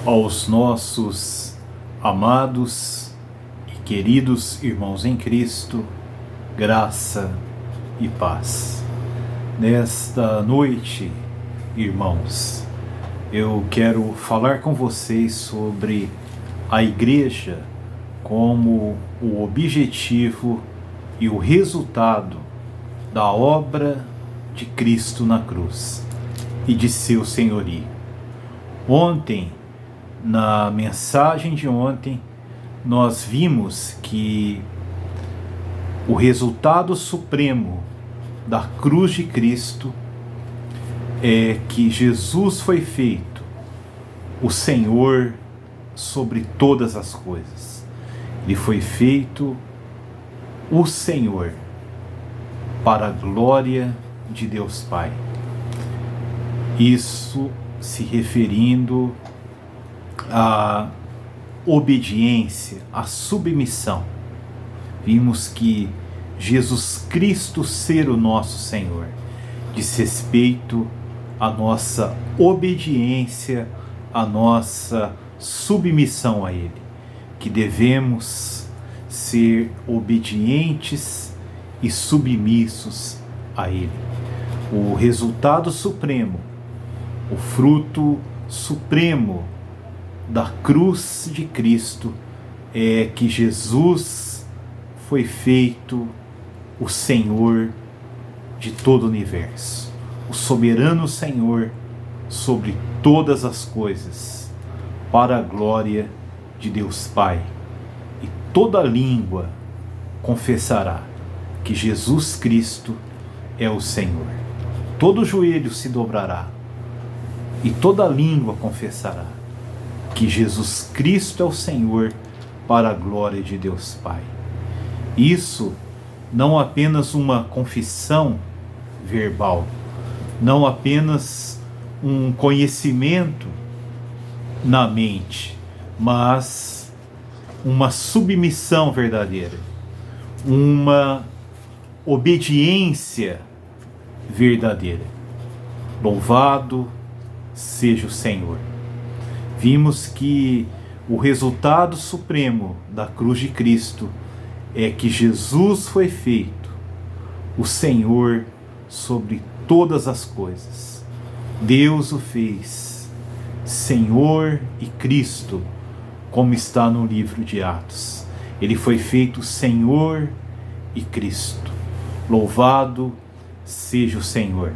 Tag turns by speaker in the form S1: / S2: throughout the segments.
S1: Aos nossos amados e queridos irmãos em Cristo, graça e paz. Nesta noite, irmãos, eu quero falar com vocês sobre a igreja como o objetivo e o resultado da obra de Cristo na cruz e de seu senhorio. Ontem, na mensagem de ontem, nós vimos que o resultado supremo da cruz de Cristo é que Jesus foi feito o Senhor sobre todas as coisas. Ele foi feito o Senhor para a glória de Deus Pai. Isso se referindo à obediência, à submissão. Vimos que Jesus Cristo ser o nosso Senhor diz respeito à nossa obediência, à nossa submissão a Ele, que devemos ser obedientes e submissos a Ele. O resultado supremo, o fruto supremo da cruz de Cristo é que Jesus foi feito o Senhor de todo o universo, o soberano Senhor sobre todas as coisas, para a glória de Deus Pai. E toda língua confessará que Jesus Cristo é o Senhor. Todo joelho se dobrará e toda língua confessará que Jesus Cristo é o Senhor, para a glória de Deus Pai. Isso não apenas uma confissão verbal, não apenas um conhecimento na mente, mas uma submissão verdadeira, uma obediência verdadeira. Louvado seja o Senhor. Vimos que o resultado supremo da cruz de Cristo é que Jesus foi feito o Senhor sobre todas as coisas. Deus o fez Senhor e Cristo, como está no livro de Atos. Ele foi feito Senhor e Cristo. Louvado seja o Senhor.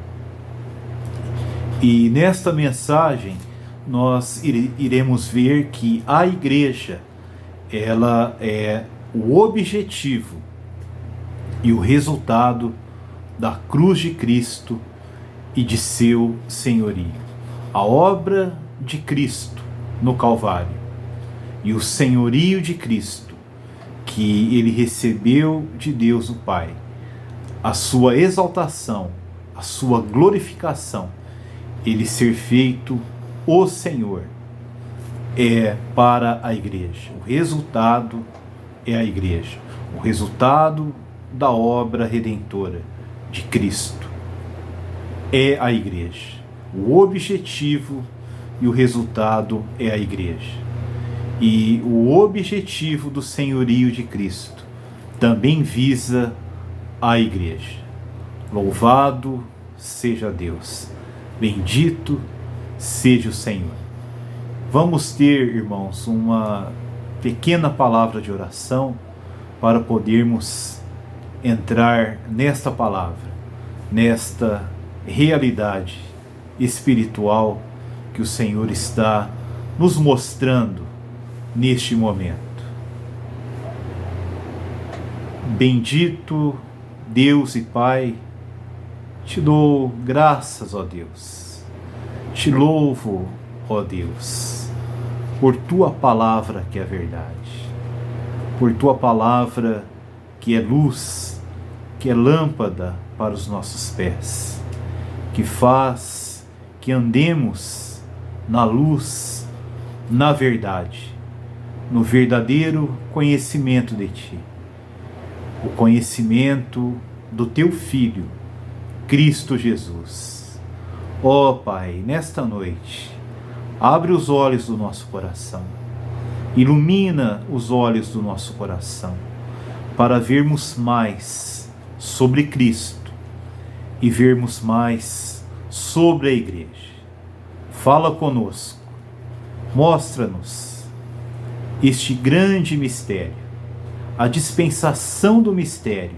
S1: E nesta mensagem nós iremos ver que a igreja, ela é o objetivo e o resultado da cruz de Cristo e de seu senhorio. A obra de Cristo no Calvário e o senhorio de Cristo que ele recebeu de Deus o Pai, a sua exaltação, a sua glorificação, ele ser feito o Senhor, é para a igreja. O resultado é a igreja. O resultado da obra redentora de Cristo é a igreja. O objetivo e o resultado é a igreja. E o objetivo do senhorio de Cristo também visa a igreja. Louvado seja Deus. Bendito seja o Senhor. Vamos ter, irmãos, uma pequena palavra de oração para podermos entrar nesta palavra, nesta realidade espiritual que o Senhor está nos mostrando neste momento. Bendito Deus e Pai, te dou graças, ó Deus. Te louvo, ó Deus, por tua palavra que é verdade, por tua palavra que é luz, que é lâmpada para os nossos pés, que faz que andemos na luz, na verdade, no verdadeiro conhecimento de ti, o conhecimento do teu Filho, Cristo Jesus. Ó Pai, nesta noite, Abre os olhos do nosso coração. Ilumina os olhos do nosso coração para vermos mais sobre Cristo e vermos mais sobre a igreja. Fala conosco, mostra-nos este grande mistério, a dispensação do mistério,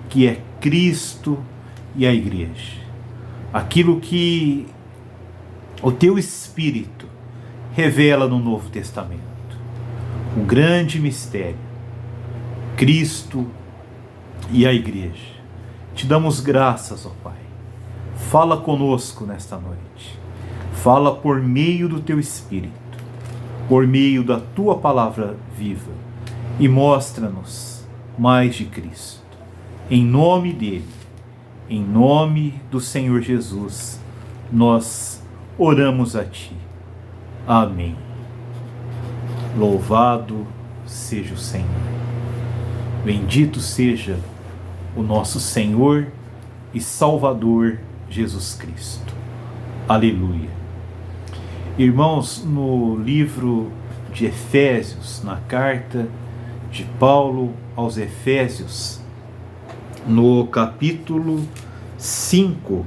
S1: que é Cristo e a igreja. Aquilo que o teu Espírito revela no Novo Testamento. O grande mistério, Cristo e a igreja. Te damos graças, ó Pai. Fala conosco nesta noite. Fala por meio do teu Espírito, por meio da tua palavra viva, e mostra-nos mais de Cristo. Em nome dele, em nome do Senhor Jesus, nós oramos a ti. Amém. Louvado seja o Senhor. Bendito seja o nosso Senhor e Salvador Jesus Cristo. Aleluia. Irmãos, no livro de Efésios, na carta de Paulo aos Efésios, no capítulo 5,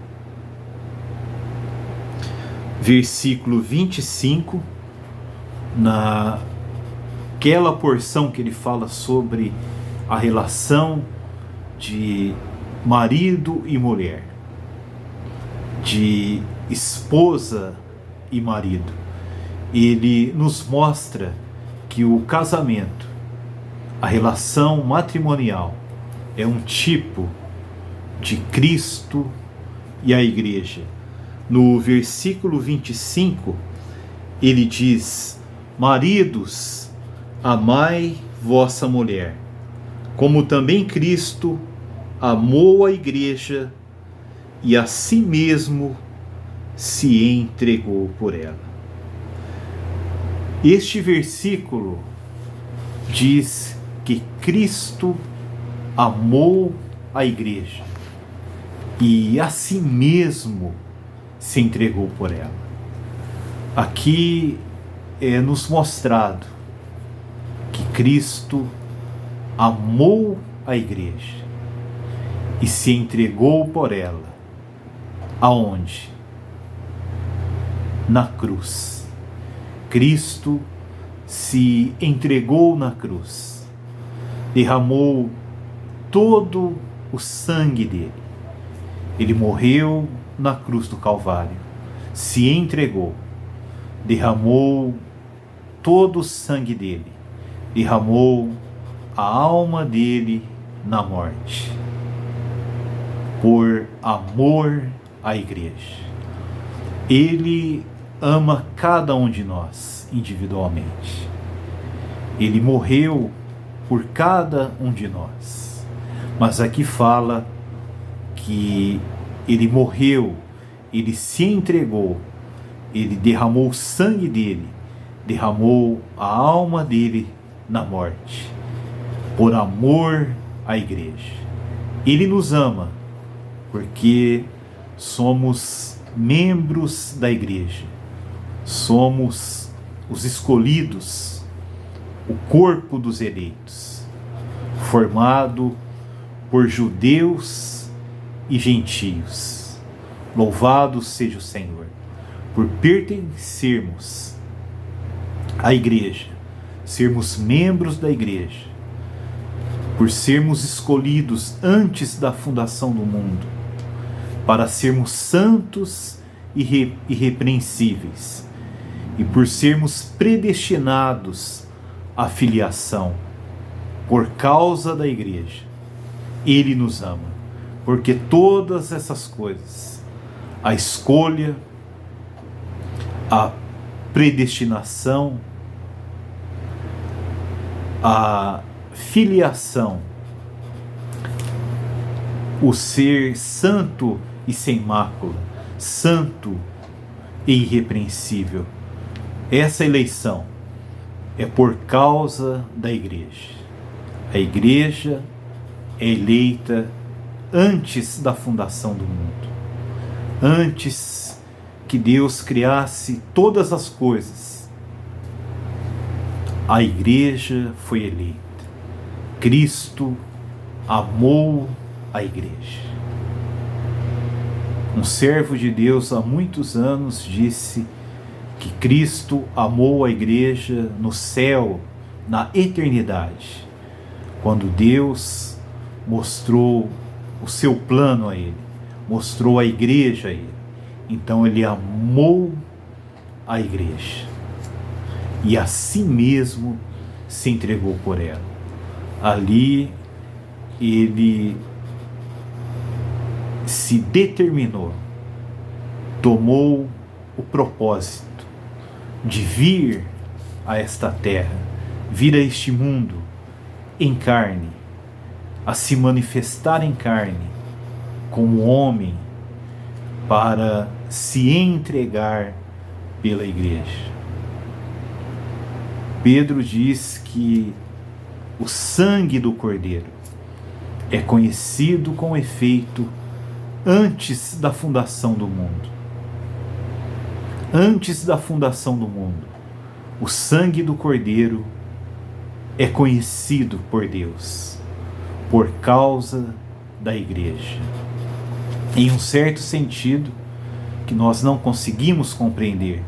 S1: versículo 25, naquela porção que ele fala sobre a relação de marido e mulher, de esposa e marido, ele nos mostra que o casamento, a relação matrimonial, é um tipo de Cristo e a igreja. No versículo 25, ele diz: maridos, amai vossa mulher, como também Cristo amou a igreja e a si mesmo se entregou por ela. Este versículo diz que Cristo amou a igreja e a si mesmo se entregou por ela. Aqui é nos mostrado que Cristo amou a igreja e se entregou por ela. Aonde? Na cruz. Cristo se entregou na cruz, derramou todo o sangue dele. Ele morreu na cruz do Calvário, se entregou, derramou todo o sangue dele, derramou a alma dele na morte, por amor à igreja. Ele ama cada um de nós individualmente. Ele morreu por cada um de nós. Mas aqui fala que ele morreu, ele se entregou, ele derramou o sangue dele, derramou a alma dele na morte, por amor à igreja. Ele nos ama porque somos membros da igreja, somos os escolhidos, o corpo dos eleitos, formado por judeus e gentios. Louvado seja o Senhor por pertencermos à igreja, sermos membros da igreja, por sermos escolhidos antes da fundação do mundo, para sermos santos e irrepreensíveis, e por sermos predestinados à filiação por causa da igreja. Ele nos ama, porque todas essas coisas, a escolha, a predestinação, a filiação, o ser santo e sem mácula, santo e irrepreensível, essa eleição é por causa da igreja. A igreja é eleita antes da fundação do mundo, antes que Deus criasse todas as coisas, a igreja foi eleita. Cristo amou a igreja. Um servo de Deus há muitos anos disse que Cristo amou a igreja no céu, na eternidade, quando Deus mostrou o seu plano a ele, mostrou a igreja a ele. Então ele amou a igreja e a si mesmo se entregou por ela. Ali ele se determinou, tomou o propósito de vir a esta terra, vir a este mundo em carne, a se manifestar em carne como homem, para se entregar pela igreja. Pedro diz que o sangue do Cordeiro é conhecido com efeito antes da fundação do mundo. Antes da fundação do mundo, o sangue do Cordeiro é conhecido por Deus, por causa da igreja. Em um certo sentido, que nós não conseguimos compreender,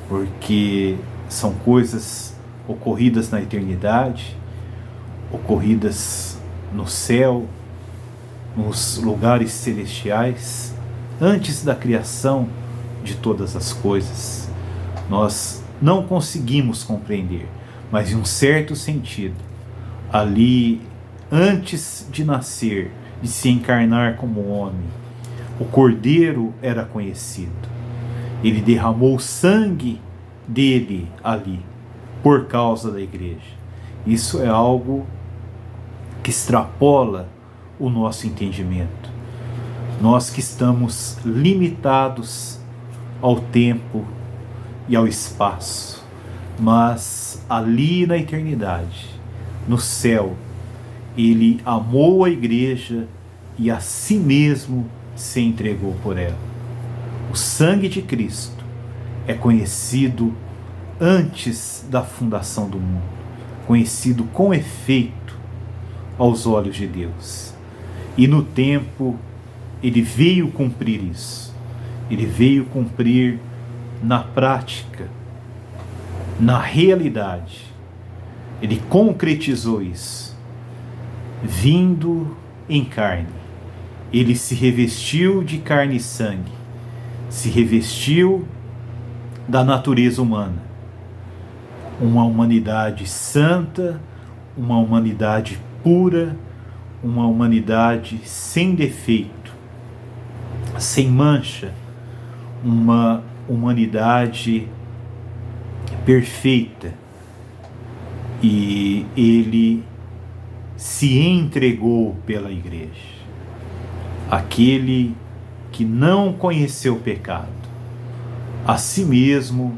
S1: porque são coisas ocorridas na eternidade, ocorridas no céu, nos lugares celestiais, antes da criação de todas as coisas. Nós não conseguimos compreender, mas em um certo sentido, ali, antes de nascer, de se encarnar como homem, o Cordeiro era conhecido. Ele derramou o sangue dele ali, por causa da igreja. Isso é algo que extrapola o nosso entendimento. Nós que estamos limitados ao tempo e ao espaço, mas ali na eternidade, no céu, ele amou a igreja e a si mesmo se entregou por ela. O sangue de Cristo é conhecido antes da fundação do mundo, conhecido com efeito aos olhos de Deus. E no tempo, ele veio cumprir isso. Ele veio cumprir na prática, na realidade. Ele concretizou isso, vindo em carne. Ele se revestiu de carne e sangue, se revestiu da natureza humana, uma humanidade santa, uma humanidade pura, uma humanidade sem defeito, sem mancha, uma humanidade perfeita. E ele se entregou pela igreja. Aquele que não conheceu o pecado, a si mesmo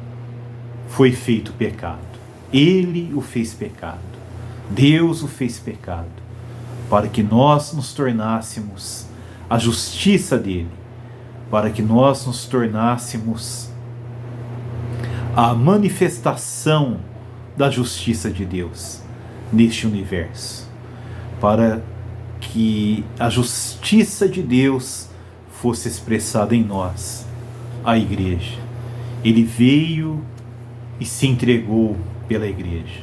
S1: foi feito pecado. Ele o fez pecado. Deus o fez pecado, para que nós nos tornássemos a justiça dele, para que nós nos tornássemos a manifestação da justiça de Deus neste universo, para que a justiça de Deus fosse expressada em nós, a igreja. Ele veio e se entregou pela igreja,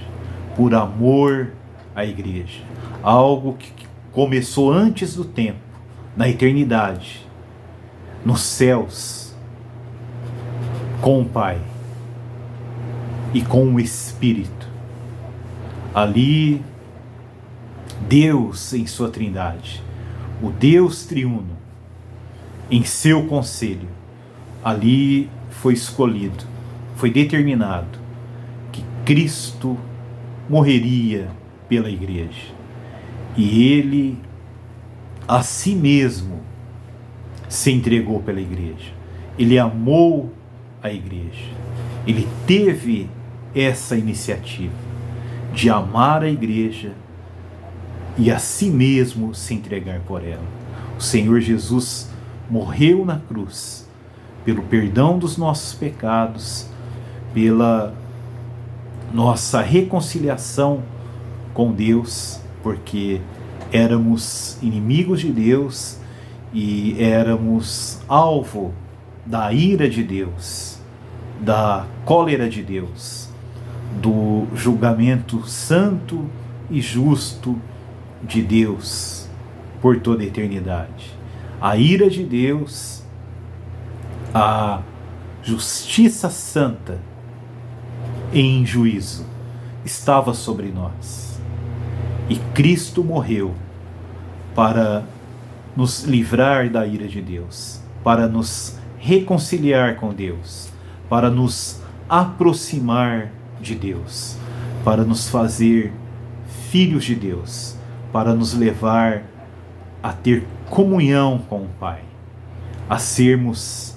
S1: por amor à igreja, algo que começou antes do tempo, na eternidade, nos céus, com o Pai e com o Espírito. Ali, Deus em sua trindade, o Deus triuno, em seu conselho, ali foi escolhido, foi determinado que Cristo morreria pela igreja. E ele a si mesmo se entregou pela igreja. Ele amou a igreja. Ele teve essa iniciativa de amar a igreja e a si mesmo se entregar por ela. O Senhor Jesus morreu na cruz pelo perdão dos nossos pecados, pela nossa reconciliação com Deus, porque éramos inimigos de Deus e éramos alvo da ira de Deus, da cólera de Deus, do julgamento santo e justo de Deus por toda a eternidade. A ira de Deus, a justiça santa em juízo estava sobre nós. E Cristo morreu para nos livrar da ira de Deus, para nos reconciliar com Deus, para nos aproximar de Deus, para nos fazer filhos de Deus, para nos levar a ter comunhão com o Pai, a sermos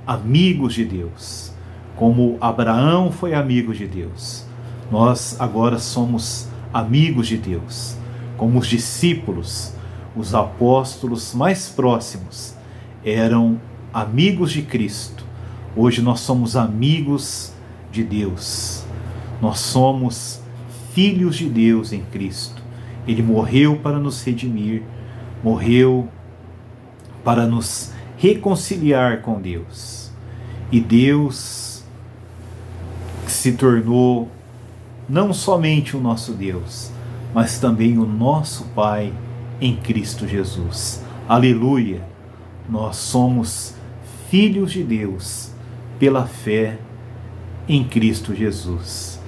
S1: amigos de Deus, como Abraão foi amigo de Deus. Nós agora somos amigos de Deus, como os discípulos, os apóstolos mais próximos eram amigos de Cristo. Hoje nós somos amigos de Deus. Nós somos filhos de Deus em Cristo. Ele morreu para nos redimir, morreu para nos reconciliar com Deus. E Deus se tornou não somente o nosso Deus, mas também o nosso Pai em Cristo Jesus. Aleluia! Nós somos filhos de Deus pela fé em Cristo Jesus.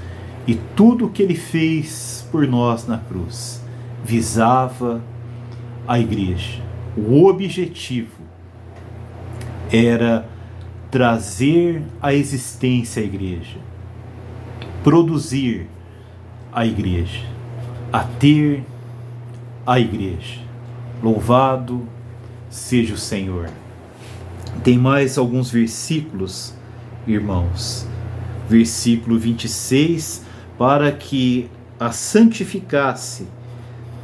S1: E tudo o que Ele fez por nós na cruz visava a igreja. O objetivo era trazer à existência a igreja, produzir a igreja, a ter a igreja. Louvado seja o Senhor. Tem mais alguns versículos, irmãos. Versículo 26, para que a santificasse,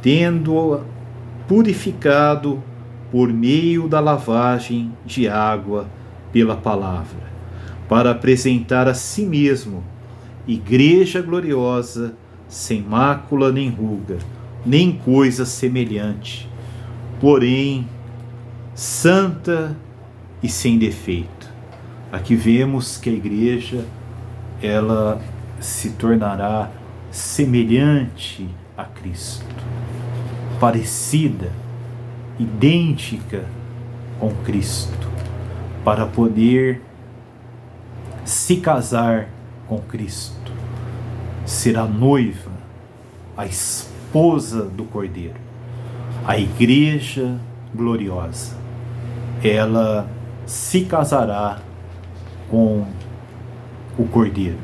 S1: tendo-a purificado por meio da lavagem de água pela palavra, para apresentar a si mesmo igreja gloriosa, sem mácula nem ruga, nem coisa semelhante, porém santa e sem defeito. Aqui vemos que a igreja, ela se tornará semelhante a Cristo, parecida, idêntica com Cristo, para poder se casar com Cristo, ser a noiva, a esposa do Cordeiro, a igreja gloriosa. Ela se casará com o Cordeiro,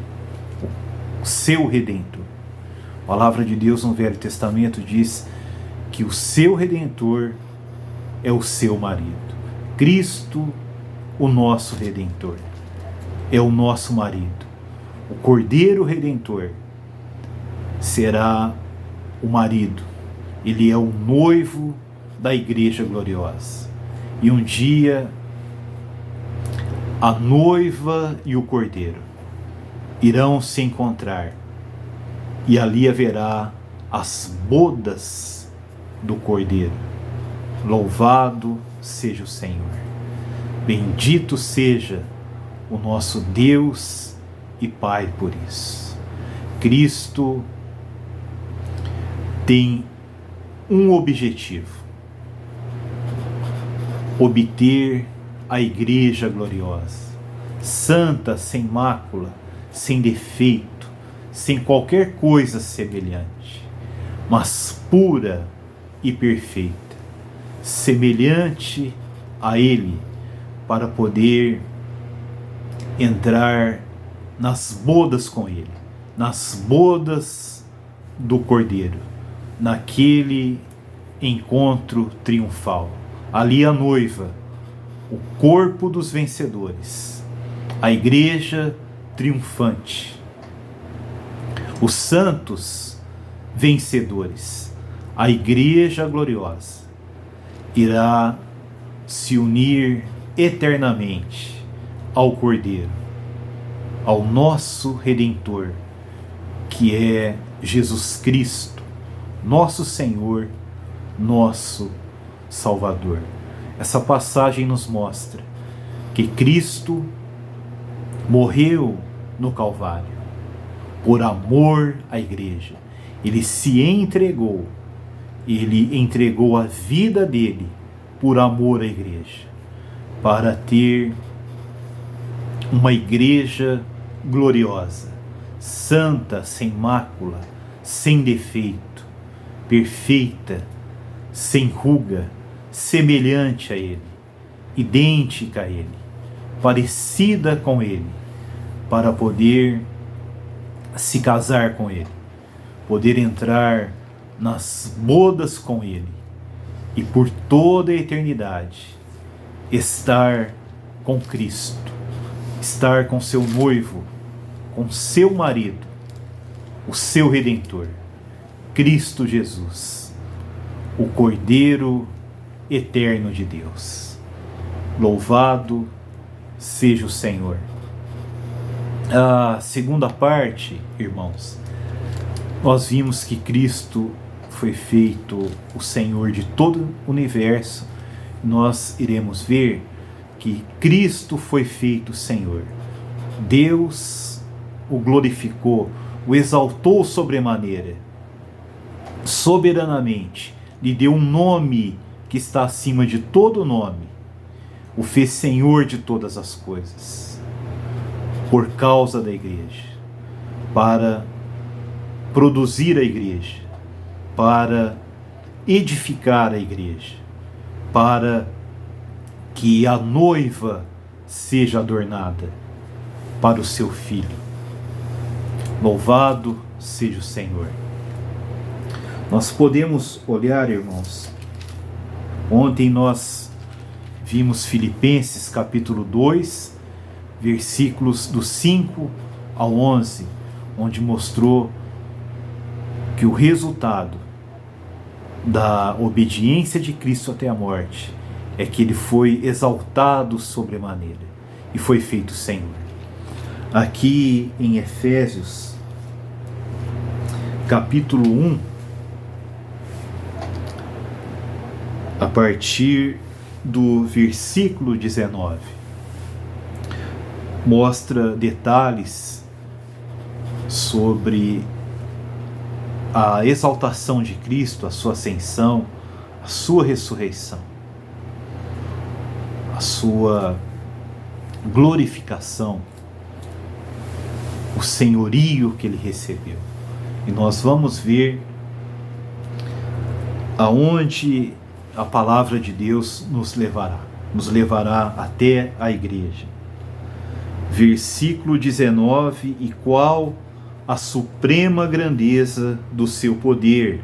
S1: o seu Redentor. A palavra de Deus no Velho Testamento diz que o seu Redentor é o seu marido. Cristo, o nosso Redentor, é o nosso marido. O Cordeiro Redentor será o marido. Ele é o noivo da igreja gloriosa. E um dia a noiva e o Cordeiro irão se encontrar, e ali haverá as bodas do Cordeiro. Louvado seja o Senhor. Bendito seja o nosso Deus e Pai por isso. Cristo tem um objetivo: obter a igreja gloriosa, santa, sem mácula, sem defeito, sem qualquer coisa semelhante, mas pura e perfeita, semelhante a Ele, para poder entrar nas bodas com Ele, nas bodas do Cordeiro, naquele encontro triunfal. Ali a noiva, o corpo dos vencedores, a igreja triunfante, os santos vencedores, a igreja gloriosa, irá se unir eternamente ao Cordeiro, ao nosso Redentor, que é Jesus Cristo, nosso Senhor, nosso Salvador. Essa passagem nos mostra que Cristo morreu no Calvário por amor à igreja. Ele se entregou, ele entregou a vida dele por amor à igreja, para ter uma igreja gloriosa, santa, sem mácula, sem defeito, perfeita, sem ruga, semelhante a ele, idêntica a ele, parecida com ele, para poder se casar com ele, poder entrar nas bodas com ele e por toda a eternidade estar com Cristo, estar com seu noivo, com seu marido, o seu Redentor, Cristo Jesus, o Cordeiro eterno de Deus. Louvado seja o Senhor. A segunda parte, irmãos, nós vimos que Cristo foi feito o Senhor de todo o universo. Nós iremos ver que Cristo foi feito Senhor. Deus o glorificou, o exaltou sobremaneira, soberanamente, lhe deu um nome que está acima de todo nome, o fez Senhor de todas as coisas, por causa da igreja, para produzir a igreja, para edificar a igreja, para que a noiva seja adornada para o seu filho. Louvado seja o Senhor. Nós podemos olhar, irmãos, ontem nós vimos Filipenses capítulo 2, versículos do 5 ao 11, onde mostrou que o resultado da obediência de Cristo até a morte é que ele foi exaltado sobremaneira e foi feito Senhor. Aqui em Efésios capítulo 1, a partir do versículo 19, mostra detalhes sobre a exaltação de Cristo, a sua ascensão, a sua ressurreição, a sua glorificação, o senhorio que ele recebeu. E nós vamos ver aonde a palavra de Deus nos levará até a igreja. Versículo 19: e qual a suprema grandeza do seu poder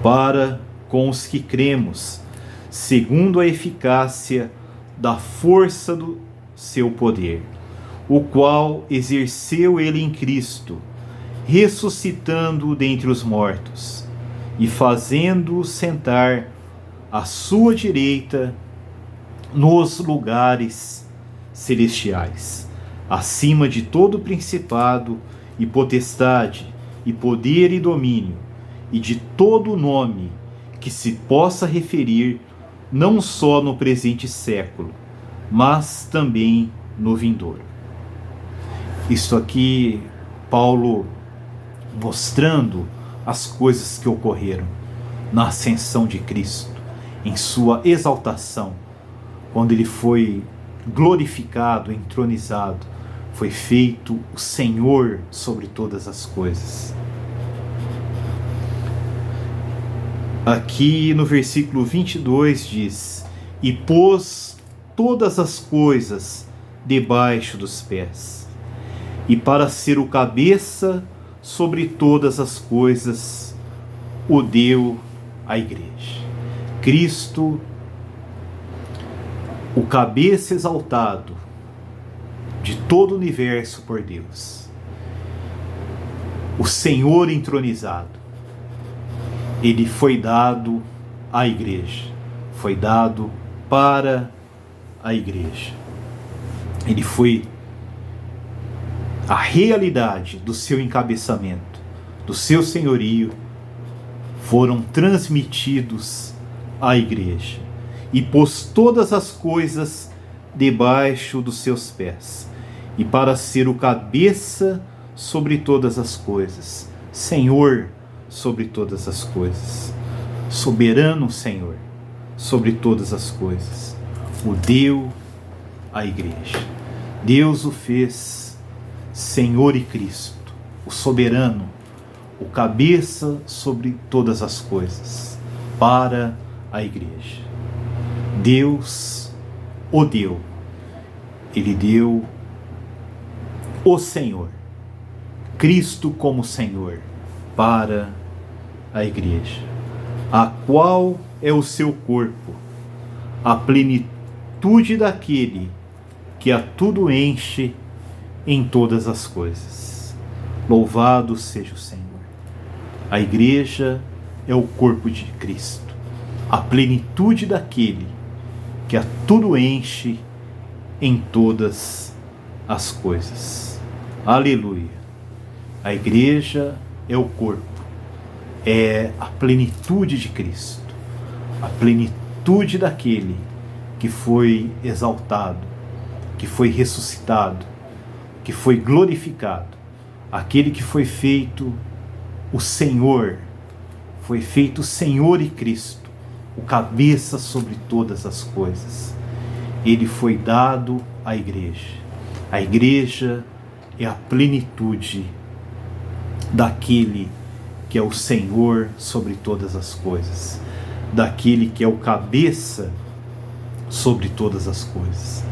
S1: para com os que cremos, segundo a eficácia da força do seu poder, o qual exerceu ele em Cristo, ressuscitando-o dentre os mortos e fazendo-o sentar à sua direita nos lugares celestiais, acima de todo principado e potestade e poder e domínio, e de todo nome que se possa referir, não só no presente século, mas também no vindouro. Isso aqui, Paulo mostrando as coisas que ocorreram na ascensão de Cristo, em sua exaltação, quando ele foi glorificado, entronizado, foi feito o Senhor sobre todas as coisas. Aqui no versículo 22 diz: e pôs todas as coisas debaixo dos pés, e para ser o cabeça sobre todas as coisas, o deu à igreja. Cristo, o cabeça exaltado de todo o universo por Deus, o Senhor entronizado, ele foi dado à igreja, foi dado para a igreja. ele foi a realidade do seu encabeçamento, do seu senhorio, foram transmitidos à igreja e pôs todas as coisas debaixo dos seus pés, e para ser o cabeça sobre todas as coisas, Senhor sobre todas as coisas, soberano Senhor sobre todas as coisas, o deu à igreja. Deus o fez Senhor e Cristo, o soberano, o cabeça sobre todas as coisas, para a igreja. Deus o deu. Ele deu o Senhor, Cristo como Senhor, para a igreja, a qual é o seu corpo, a plenitude daquele que a tudo enche em todas as coisas. Louvado seja o Senhor. A igreja é o corpo de Cristo, a plenitude daquele que a tudo enche em todas as coisas. Aleluia. A igreja é o corpo, é a plenitude de Cristo, a plenitude daquele que foi exaltado, que foi ressuscitado, que foi glorificado, aquele que foi feito o Senhor, foi feito Senhor e Cristo, o cabeça sobre todas as coisas. Ele foi dado à igreja. A igreja é a plenitude daquele que é o Senhor sobre todas as coisas, daquele que é o cabeça sobre todas as coisas,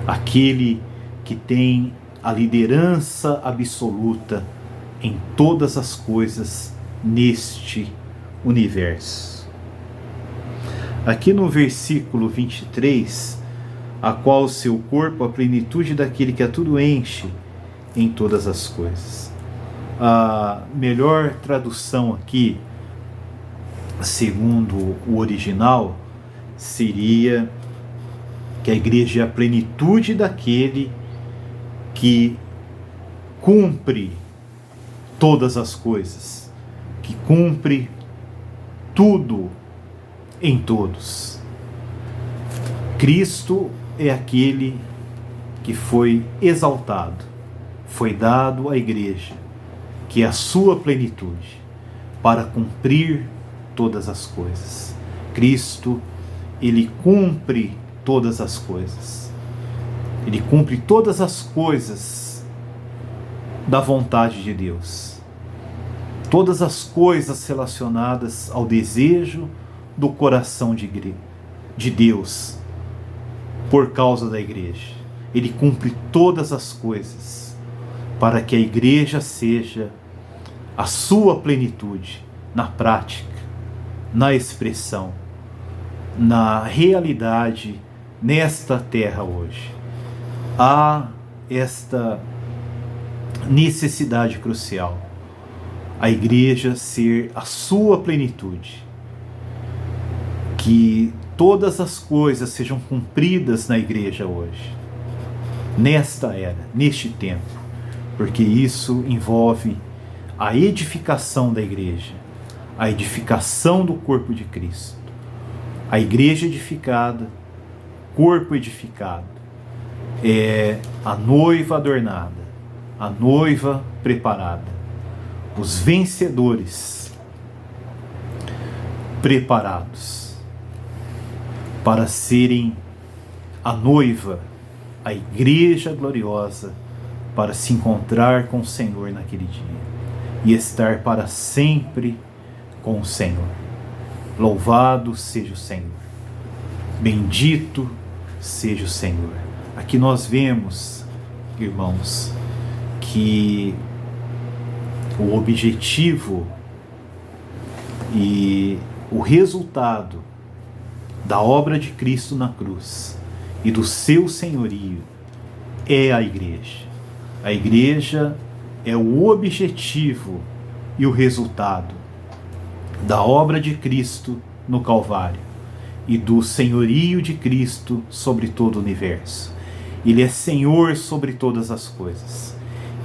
S1: aquele que tem a liderança absoluta em todas as coisas neste universo. Aqui no versículo 23, a qual o seu corpo, a plenitude daquele que a tudo enche em todas as coisas. A melhor tradução aqui, segundo o original, seria que a igreja é a plenitude daquele que cumpre todas as coisas, que cumpre tudo em todos. Cristo é aquele que foi exaltado, foi dado à igreja, que é a sua plenitude, para cumprir todas as coisas. Cristo, ele cumpre todas as coisas. Ele cumpre todas as coisas da vontade de Deus. Todas as coisas relacionadas ao desejo do coração de Deus, por causa da igreja. Ele cumpre todas as coisas para que a igreja seja a sua plenitude na prática, na expressão, na realidade nesta terra hoje. Há esta necessidade crucial, a igreja ser a sua plenitude, que todas as coisas sejam cumpridas na igreja hoje, nesta era, neste tempo, porque isso envolve a edificação da igreja, a edificação do corpo de Cristo. A igreja edificada, corpo edificado, é a noiva adornada, a noiva preparada, os vencedores preparados para serem a noiva, a igreja gloriosa, para se encontrar com o Senhor naquele dia e estar para sempre com o Senhor. Louvado seja o Senhor, bendito seja o Senhor. Aqui nós vemos, irmãos, que o objetivo e o resultado da obra de Cristo na cruz e do seu senhorio é a igreja. A igreja é o objetivo e o resultado da obra de Cristo no Calvário e do senhorio de Cristo sobre todo o universo. Ele é Senhor sobre todas as coisas.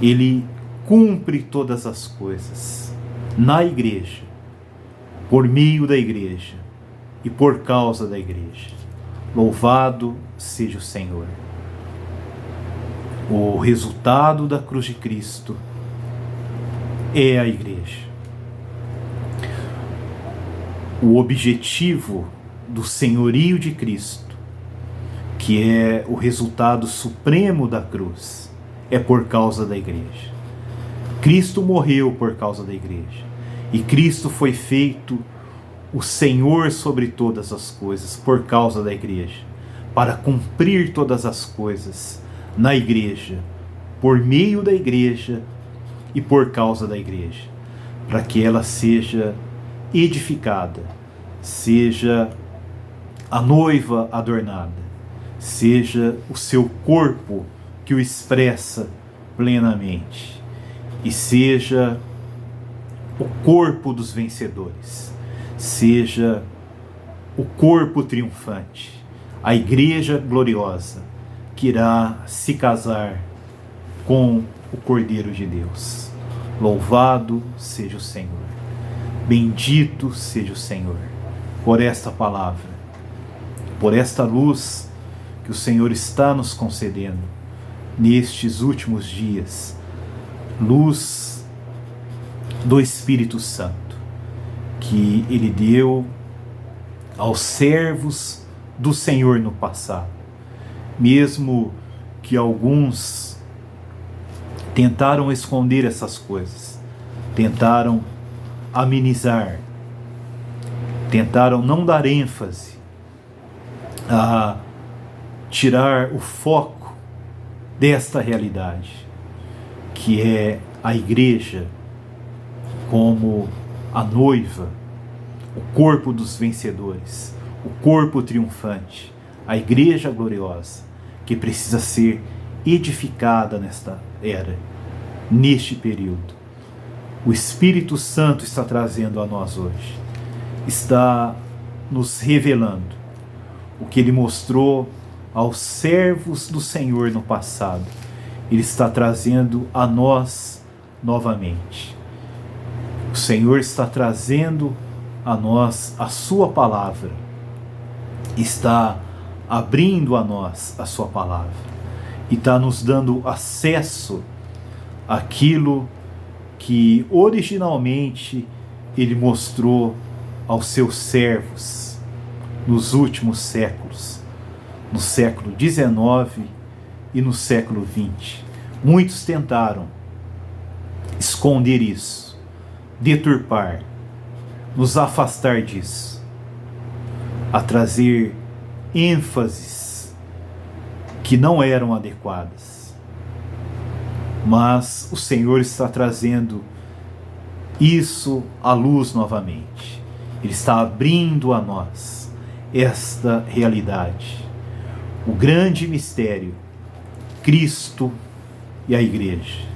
S1: Ele cumpre todas as coisas na igreja, por meio da igreja e por causa da igreja. Louvado seja o Senhor. O resultado da cruz de Cristo é a igreja. O objetivo do senhorio de Cristo, que é o resultado supremo da cruz, é por causa da igreja. Cristo morreu por causa da igreja. E Cristo foi feito o Senhor sobre todas as coisas por causa da igreja, para cumprir todas as coisas na igreja, por meio da igreja e por causa da igreja, para que ela seja edificada, seja a noiva adornada, seja o seu corpo que o expressa plenamente, e seja o corpo dos vencedores, seja o corpo triunfante, a igreja gloriosa que irá se casar com o Cordeiro de Deus. Louvado seja o Senhor. Bendito seja o Senhor por esta palavra, por esta luz que o Senhor está nos concedendo nestes últimos dias, luz do Espírito Santo, que Ele deu aos servos do Senhor no passado, mesmo que alguns tentaram esconder essas coisas, tentaram amenizar, tentaram não dar ênfase a tirar o foco desta realidade, que é a igreja como a noiva, o corpo dos vencedores, o corpo triunfante, a igreja gloriosa, que precisa ser edificada nesta era, neste período. O Espírito Santo está trazendo a nós hoje, está nos revelando o que Ele mostrou aos servos do Senhor no passado. Ele está trazendo a nós novamente. O Senhor está trazendo a nós a sua palavra, está abrindo a nós a sua palavra e está nos dando acesso àquilo que originalmente Ele mostrou aos seus servos nos últimos séculos, no século XIX e no século XX. Muitos tentaram esconder isso, deturpar, nos afastar disso, a trazer ênfases que não eram adequadas. Mas o Senhor está trazendo isso à luz novamente. Ele está abrindo a nós esta realidade. O grande mistério, Cristo e a igreja.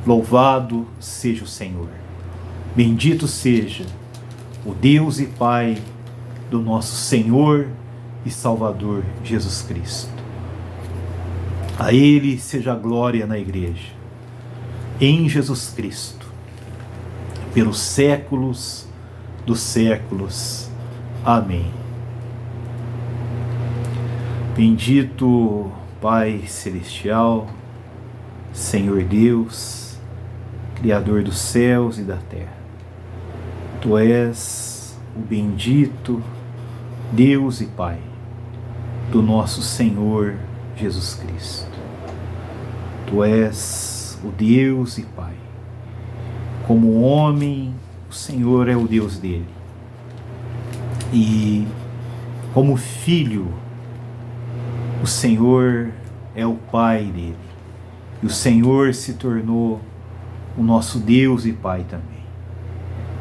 S1: Louvado seja o Senhor. Bendito seja o Deus e Pai do nosso Senhor e Salvador Jesus Cristo. A Ele seja a glória na igreja, em Jesus Cristo, pelos séculos dos séculos. Amém. Bendito Pai Celestial, Senhor Deus, Criador dos céus e da terra. Tu és o bendito Deus e Pai do nosso Senhor Jesus Cristo. Tu és o Deus e Pai. Como homem, o Senhor é o Deus dele. E como filho, o Senhor é o Pai dele. E o Senhor se tornou o nosso Deus e Pai também.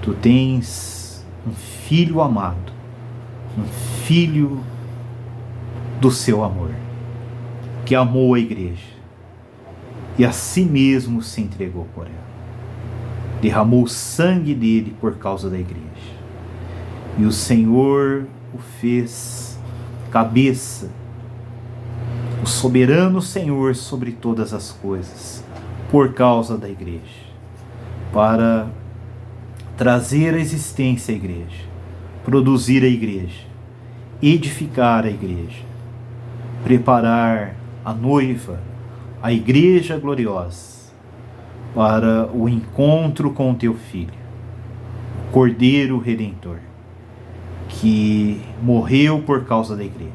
S1: Tu tens um filho amado, um filho do seu amor, que amou a igreja e a si mesmo se entregou por ela. Derramou o sangue dele por causa da igreja. E o Senhor o fez cabeça, o soberano Senhor sobre todas as coisas, por causa da igreja, para trazer à existência a igreja, produzir a igreja, edificar a igreja, preparar a noiva, a igreja gloriosa, para o encontro com o teu Filho, o Cordeiro Redentor, que morreu por causa da igreja,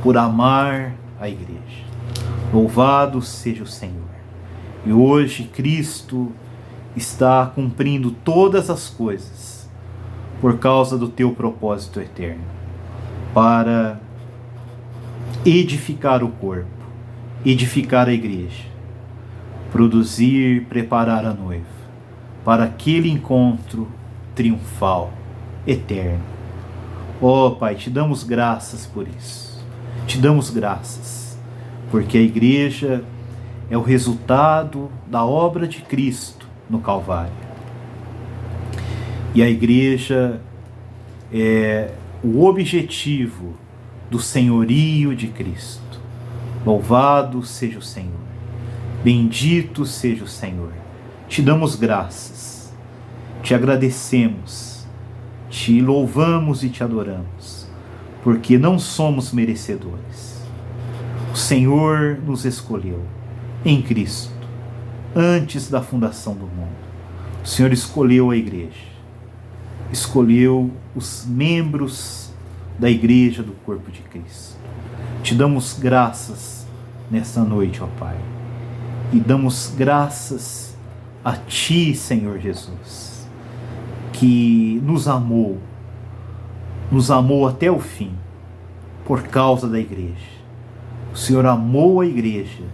S1: por amar a igreja. Louvado seja o Senhor. E hoje Cristo está cumprindo todas as coisas por causa do teu propósito eterno, para edificar o corpo, edificar a igreja, produzir, preparar a noiva para aquele encontro triunfal, eterno. Ó Pai, te damos graças por isso. Te damos graças, porque a igreja é o resultado da obra de Cristo no Calvário. E a igreja é o objetivo do senhorio de Cristo. Louvado seja o Senhor. Bendito seja o Senhor. Te damos graças, te agradecemos, te louvamos e te adoramos, porque não somos merecedores. O Senhor nos escolheu em Cristo, antes da fundação do mundo. O Senhor escolheu a igreja, escolheu os membros da igreja do corpo de Cristo. Te damos graças nesta noite, ó Pai, e damos graças a Ti, Senhor Jesus, que nos amou até o fim, por causa da igreja. O Senhor amou a igreja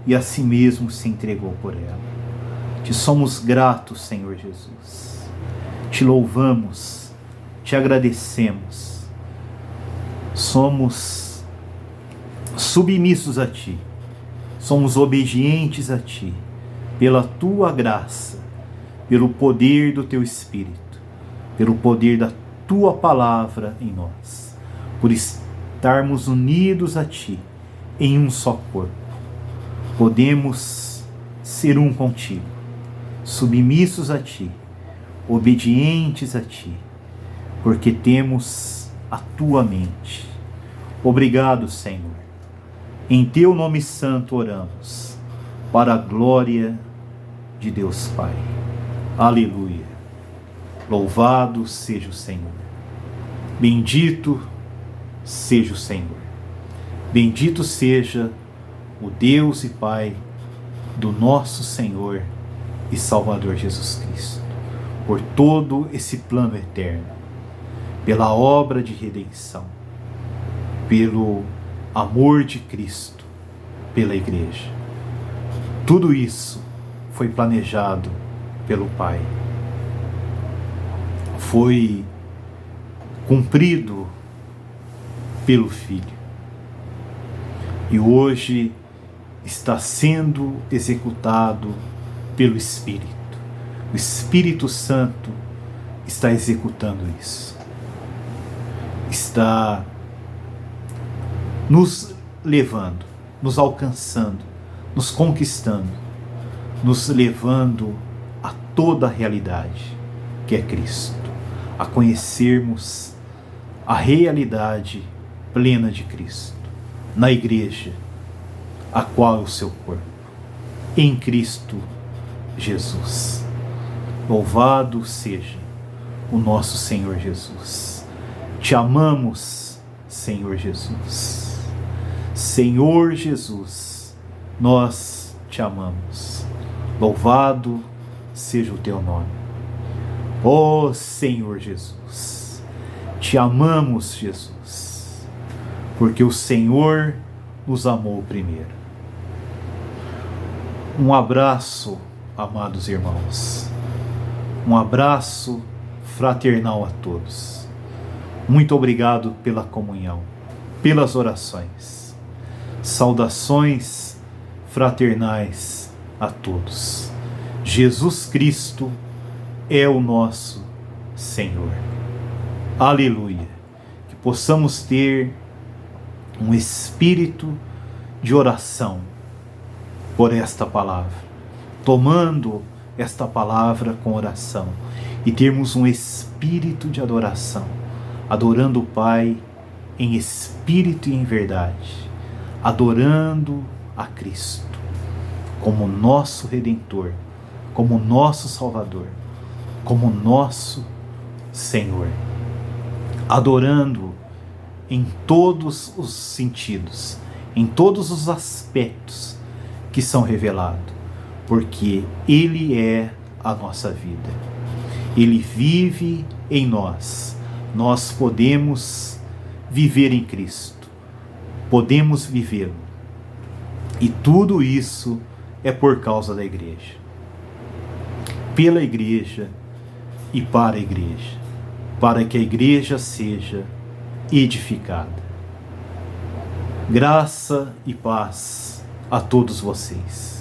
S1: e a si mesmo se entregou por ela. Te somos gratos, Senhor Jesus. Te louvamos, te agradecemos. Somos submissos a Ti, somos obedientes a Ti, pela Tua graça, pelo poder do Teu Espírito, pelo poder da Tua palavra em nós, por estarmos unidos a Ti em um só corpo. Podemos ser um contigo, submissos a Ti, obedientes a Ti, porque temos a Tua mente. Obrigado, Senhor. Em Teu nome santo oramos, para a glória de Deus Pai. Aleluia. Louvado seja o Senhor. Bendito seja o Senhor. Bendito seja o Deus e Pai do nosso Senhor e Salvador Jesus Cristo, por todo esse plano eterno, pela obra de redenção, pelo amor de Cristo, pela igreja. Tudo isso foi planejado pelo Pai. Foi cumprido pelo Filho. E hoje está sendo executado pelo Espírito. O Espírito Santo está executando isso. Está nos levando, nos alcançando, nos conquistando, nos levando a toda a realidade que é Cristo, a conhecermos a realidade plena de Cristo, na igreja, a qual é o seu corpo, em Cristo Jesus. Louvado seja o nosso Senhor Jesus. Te amamos, Senhor Jesus. Senhor Jesus, nós te amamos. Louvado seja o teu nome. Ó Senhor Jesus, te amamos, Jesus, porque o Senhor nos amou primeiro. Um abraço, amados irmãos. Um abraço fraternal a todos. Muito obrigado pela comunhão, pelas orações. Saudações fraternais a todos. Jesus Cristo é o nosso Senhor. Aleluia. Que possamos ter um espírito de oração por esta palavra, tomando esta palavra com oração e termos um espírito de adoração, adorando o Pai em espírito e em verdade, adorando a Cristo como nosso Redentor, como nosso Salvador, como nosso Senhor, adorando em todos os sentidos, em todos os aspectos que são revelados, porque Ele é a nossa vida, Ele vive em nós, nós podemos viver em Cristo, podemos vivê-lo, e tudo isso é por causa da igreja, pela igreja e para a igreja, para que a igreja seja edificada. Graça e paz a todos vocês.